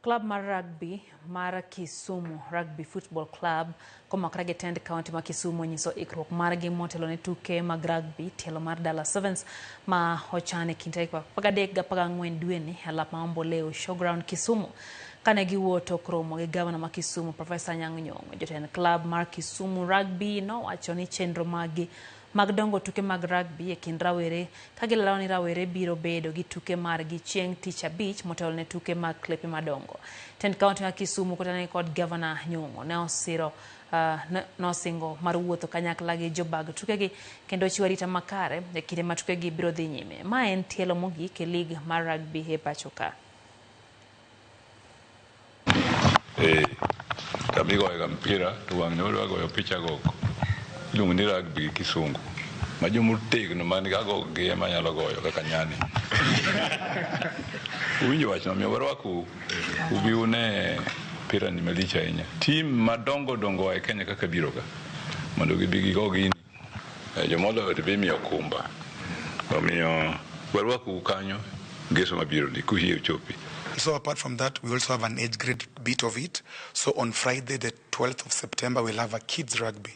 Club mar rugby mar Kisumu Rugby Football Club komakre gi tend kaonti ma Kisumu onyiso ikruok margi motelo ne tuke mag rugby tielo mar Dala Sevens ma ochan e kind tarik 13 gi 14 dwe ni e lap ma Omboleo Showground Kisumu. Kane giwuoto kromo gi gavana ma Kisumu Profesa Nyang'nyong, jotend club mar Kisumu Rugby nowacho ni chenro mag dongo tuke mag rugby e kind rawere ka gilalo ni rawere biro bedo gi tuke margi chieng' tich abich motelo ne tuke mag klepe madongo. Tend kaonti ma Kisumu kotane kod gavana Nyong'o ne nosingo mar wuotho kanyakla gi jobag tukegi kendo chiwo arita makare e kinde ma tukegi biro dhi nyime. Ma en tielo mogik e lig mar rugby e pacho ka. Kamigoyo mpira to wang' ne wagoyo picha go iluongo ni rugby kisungu ma jomotegno man gago gi ema nyalo goyo kaka nyani. Uwinjo wach mamiyo warwako ubi une mpira ni malich ahinya. Tim madongo dongo e Kenya kaka biro ka mondo gibi gigo gini jomolo to be miyo kumba omiyo warwako kanyo ngeso mabiro ni kuhie chopi. So apart from that, we also have an age grade bit of it. So on Friday, the 12th of September, we'll have a kids rugby.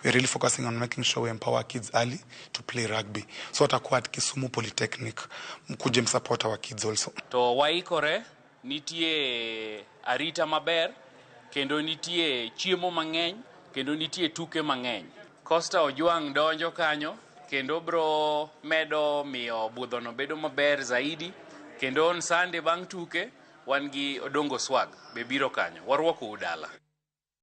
We're really focusing on making sure we empower kids early to play rugby. So atakuwa at Kisumu Polytechnic, mkuje support our kids also. To waikore, nitie arita maber, kendo nitie chiemo mang'eny, kendo nitie tuke mang'eny. Costa Ojwang donjo kanyo, kendo bro medo miyo budhono bedo maber zaidi. Kendo on Sunday bang' tuke wan gi Odongo Swag be biro kanyo. Warwako udala.